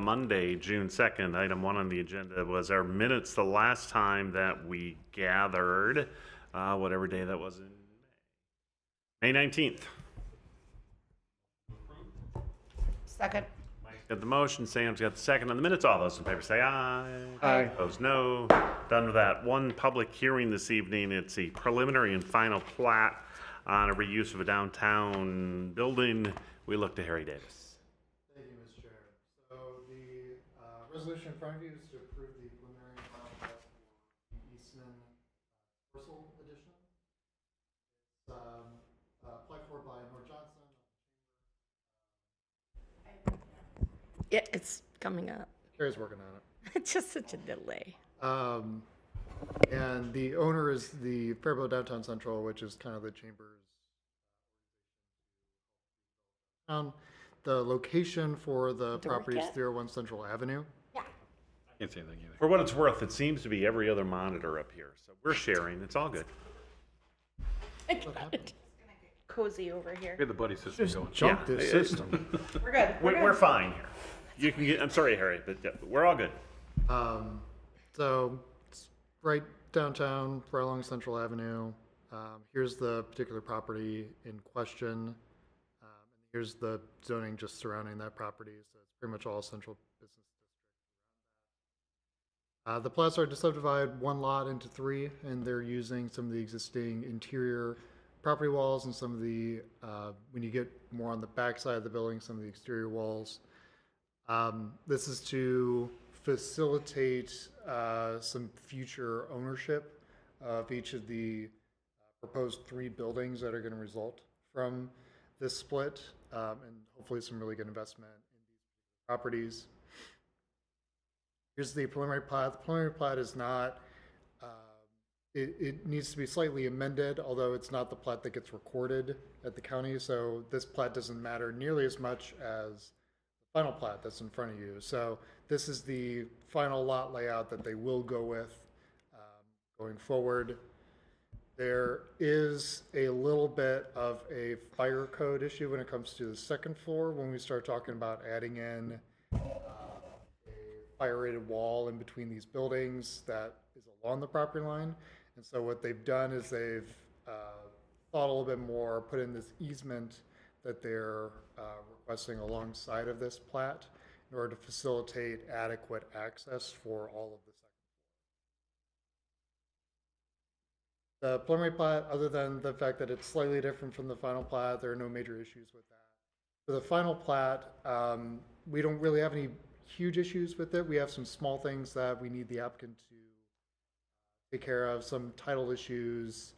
Monday, June 2nd. Item 1 on the agenda was our minutes the last time that we gathered, whatever day that was in May 19th. Second. Mike's got the motion, Sam's got the second on the minutes. All those in favor say aye. Aye. Opposed, no. Done with that. One public hearing this evening. It's a preliminary and final plat on a reuse of a downtown building. We look to Harry Davis. Thank you, Mr. Chair. So the resolution in front of you is to approve the preliminary and final plat for the Eastman parcel addition. It's applied for by North Johnson. Yeah, it's coming up. Carrie's working on it. It's just such a delay. And the owner is the Faribault Downtown Central, which is kind of the chamber's. The location for the property is 301 Central Avenue. Can't say anything either. For what it's worth, it seems to be every other monitor up here. So we're sharing. It's all good. I got it. Cozy over here. Get the buddy system going. Jump Yeah, this it- system. We're good. We're fine here. You can get. I'm sorry, Harry, but yeah, we're all good. So it's right downtown, right along Central Avenue. Here's the particular property in question. And here's the zoning just surrounding that property. So it's pretty much all central business district. The plats are to subdivide one lot into 3, and they're using some of the existing interior property walls and some of the, when you get more on the back side of the building, some of the exterior walls. This is to facilitate some future ownership of each of the proposed 3 buildings that are going to result from this split, and hopefully some really good investment in these properties. Here's the preliminary plat. The preliminary plat is not, it needs to be slightly amended, although it's not the plat that gets recorded at the county, so this plat doesn't matter nearly as much as final plat that's in front of you. So this is the final lot layout that they will go with going forward. There is a little bit of a fire code issue when it comes to the second floor when we start talking about adding in a fire rated wall in between these buildings that is along the property line. And so what they've done is they've thought a little bit more, put in this easement that they're requesting alongside of this plat in order to facilitate adequate access for all of the second floor. The preliminary plat, other than the fact that it's slightly different from the final plat, there are no major issues with that. For the final plat, we don't really have any huge issues with it. We have some small things that we need the applicant to take care of, some title issues,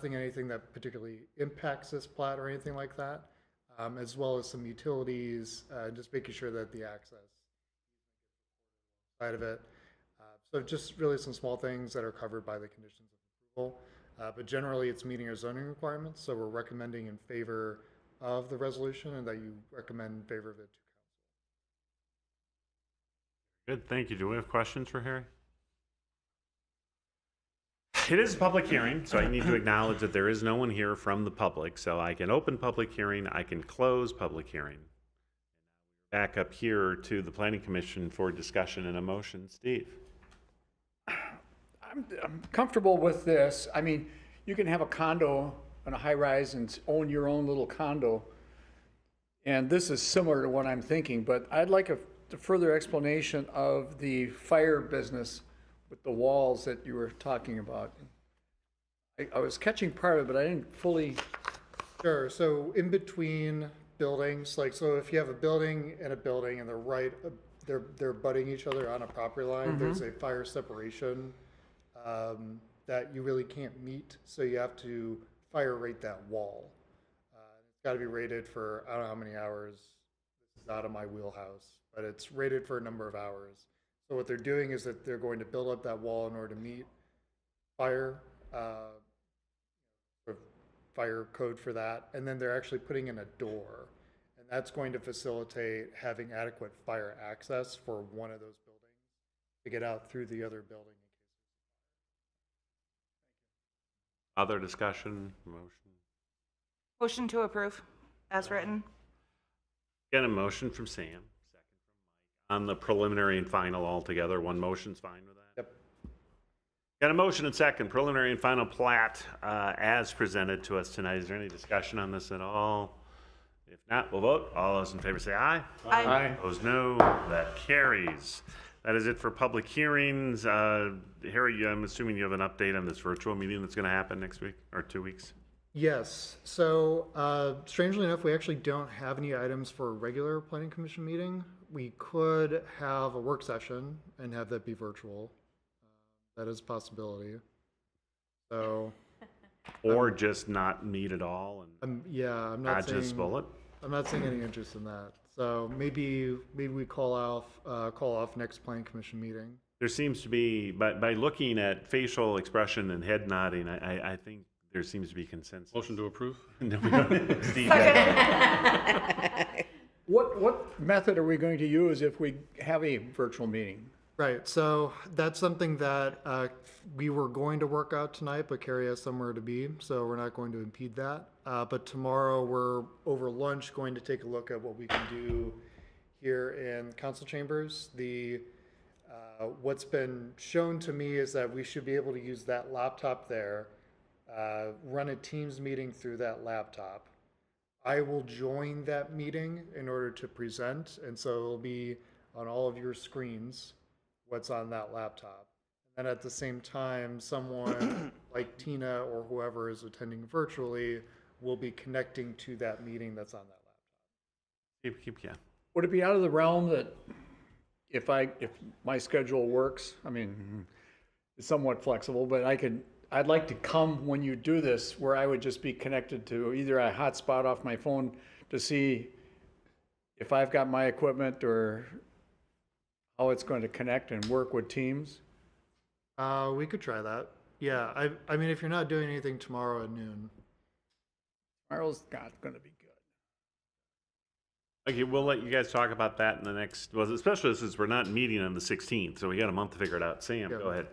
anything that particularly impacts this plat or anything like that, as well as some utilities, just making sure that the access side of it. So just really some small things that are covered by the conditions of approval. But generally it's meeting our zoning requirements, so we're recommending in favor of the resolution and that you recommend in favor of it to council. Good, thank you. Do we have questions for Harry? It is a public hearing, so I need to acknowledge that there is no one here from the public. So I can open public hearing, I can close public hearing. Back up here to the Planning Commission for discussion and a motion. Steve. I'm comfortable with this. I mean, you can have a condo on a high rise and own your own little condo. And this is similar to what I'm thinking, but I'd like a further explanation of the fire business with the walls that you were talking about. I was catching part of it, but I didn't fully. Sure. So in between buildings, like, so if you have a building and they're butting each other on a property line, there's a fire separation that you really can't meet. So you have to fire rate that wall. It's got to be rated for, I don't know how many hours. This is out of my wheelhouse, but it's rated for a number of hours. So what they're doing is that they're going to build up that wall in order to meet fire code for that, and then they're actually putting in a door, and that's going to facilitate having adequate fire access for one of those buildings to get out through the other building. Other discussion, motion. Motion to approve, as written. Get a motion from Sam, second from Mike On the preliminary and final altogether, one motion's fine with that? Yep. Got a motion and second, preliminary and final plat as presented to us tonight. Is there any discussion on this at all? If not, we'll vote. All those in favor say aye. Aye. Opposed, no. That carries. That is it for public hearings. Harry, I'm assuming you have an update on this virtual meeting that's going to happen next week or 2 weeks? Yes, so strangely enough, we actually don't have any items for a regular planning commission meeting. We could have a work session and have that be virtual. That is a possibility. So, Or just not meet at all and I'm not dodge this saying, bullet? I'm not seeing any interest in that. So maybe we call off next planning commission meeting. There seems to be, by looking at facial expression and head nodding, I think there seems to be consensus. Motion to approve? No, we don't. Steve, What method are we going to use if we have a virtual meeting? Right, so that's something that we were going to work out tonight, but Carrie has somewhere to be, so we're not going to impede that. But tomorrow, we're over lunch going to take a look at what we can do here in council chambers. What's been shown to me is that we should be able to use that laptop there, run a Teams meeting through that laptop. I will join that meeting in order to present, and so it'll be on all of your screens what's on that laptop. And at the same time, someone like Tina or whoever is attending virtually will be connecting to that meeting that's on that laptop. yeah. Would it be out of the realm that if my schedule works, I mean, it's somewhat flexible, but I'd like to come when you do this where I would just be connected to either a hotspot off my phone to see if I've got my equipment or how it's going to connect and work with Teams. We could try that. Yeah, I mean, if you're not doing anything tomorrow at noon. Tomorrow's not going to be good. Okay, we'll let you guys talk about that in the next, well, especially since we're not meeting on the 16th, so we got a month to figure it out. Sam, Yeah. go ahead.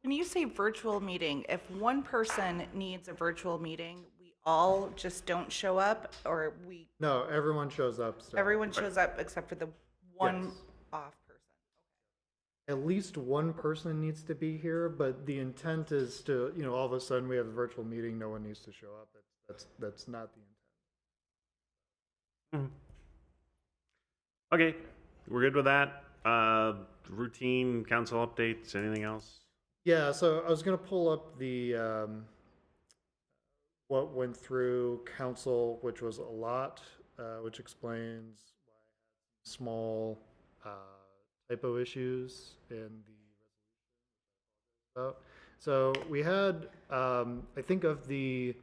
When you say virtual meeting, if one person needs a virtual meeting, we all just don't show up, or No, everyone shows up still. everyone shows up except for the one Yes. off person? At least one person needs to be here, but the intent is to, all of a sudden we have a virtual meeting, no one needs to show up. That's not the intent. Okay, we're good with that. Routine council updates, anything else? Yeah, so I was gonna pull up the what went through council, which was a lot, which explains why I had small typo issues in the resolution. So we had, I think of the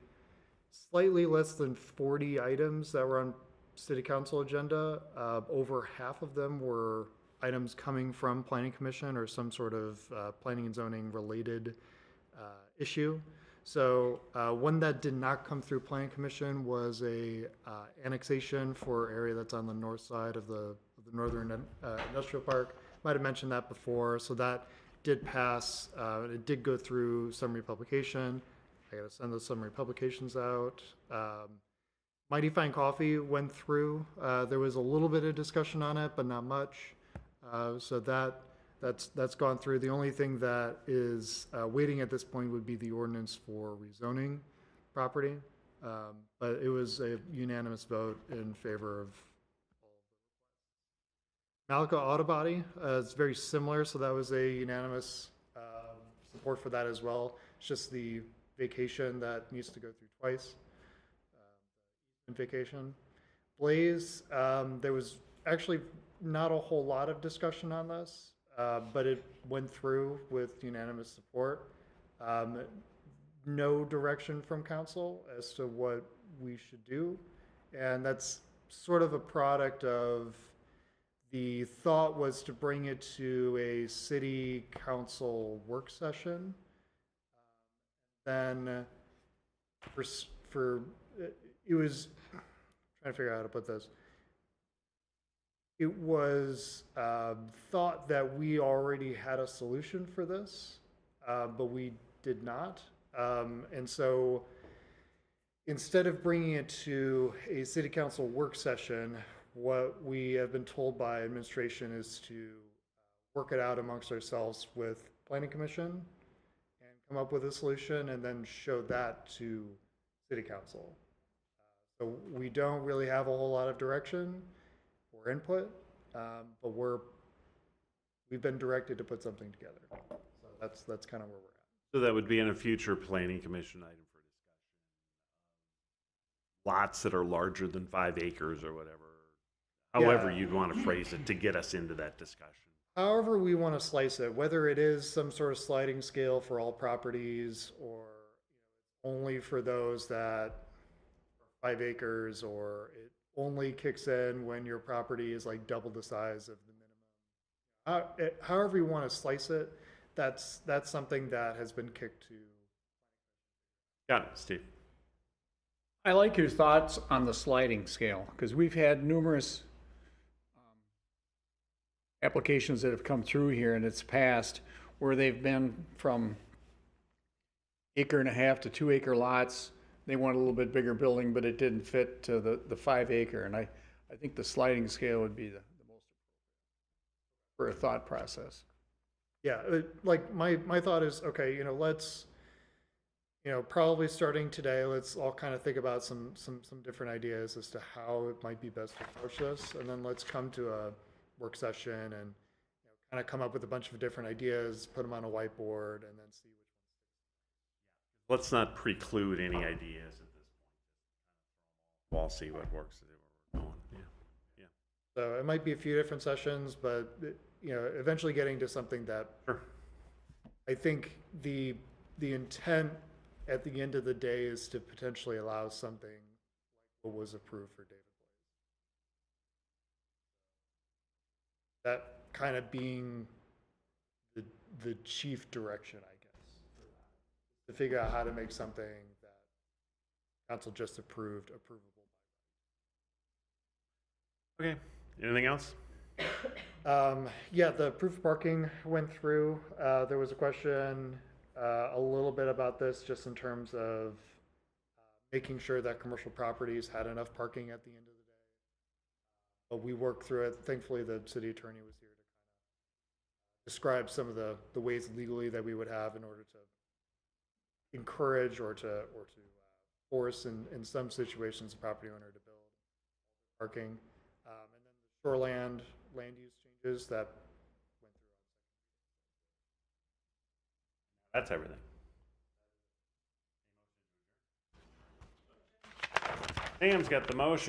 slightly less than 40 items that were on city council agenda, over half of them were items coming from planning commission or some sort of planning and zoning related issue. So one that did not come through planning commission was a annexation for area that's on the north side of the northern industrial park. Might have mentioned that before. So that did pass. It did go through summary publication. I got to send those summary publications out. Mighty Fine Coffee went through. There was a little bit of discussion on it, but not much. So that's gone through. The only thing that is waiting at this point would be the ordinance for rezoning property. But it was a unanimous vote in favor of all of the requests. Malika Auto Body is very similar, so that was a unanimous support for that as well. It's just the vacation that needs to go through twice. Vacation. Blaze, there was actually not a whole lot of discussion on this, but it went through with unanimous support. No direction from council as to what we should do. And that's sort of a product of the thought was to bring it to a city council work session. Then it was, trying to figure out how to put this. It was thought that we already had a solution for this, but we did not. And so instead of bringing it to a city council work session, what we have been told by administration is to work it out amongst ourselves with planning commission and come up with a solution and then show that to city council. So we don't really have a whole lot of direction or input, but we've been directed to put something together. So that's kind of where we're at. So that would be in a future planning commission item for discussion. Lots that are larger than 5 acres or whatever. However you'd want to phrase it to get us into that discussion. However we want to slice it, whether it is some sort of sliding scale for all properties or only for those that are 5 acres, or it only kicks in when your property is like double the size of the minimum. However you want to slice it, that's something that has been kicked to. Got it, Steve. I like your thoughts on the sliding scale, because we've had numerous applications that have come through here and it's passed where they've been from 1.5 to 2 acre lots. They want a little bit bigger building, but it didn't fit to the 5 acre. And I think the sliding scale would be the most for a thought process. Yeah, like my thought is, okay, let's, probably starting today, let's all kind of think about some different ideas as to how it might be best to approach this. And then let's come to a work session and kind of come up with a bunch of different ideas, put them on a whiteboard, and then see which ones. Let's not preclude any ideas at this point. We'll all see what works and where we're going. Yeah. So it might be a few different sessions, but eventually getting to something that Sure. I think the intent at the end of the day is to potentially allow something like what was approved for David Blaze. That kind of being the chief direction, I guess, to figure out how to make something that council just approved approvable. Okay. Anything else? Yeah, the proof of parking went through. There was a question a little bit about this just in terms of making sure that commercial properties had enough parking at the end of the day. But we worked through it. Thankfully, the city attorney was here to kind of describe some of the ways legally that we would have in order to encourage or to force in some situations the property owner to build parking. And then the shoreland land use changes that went through. That's everything. Sam's got the motion.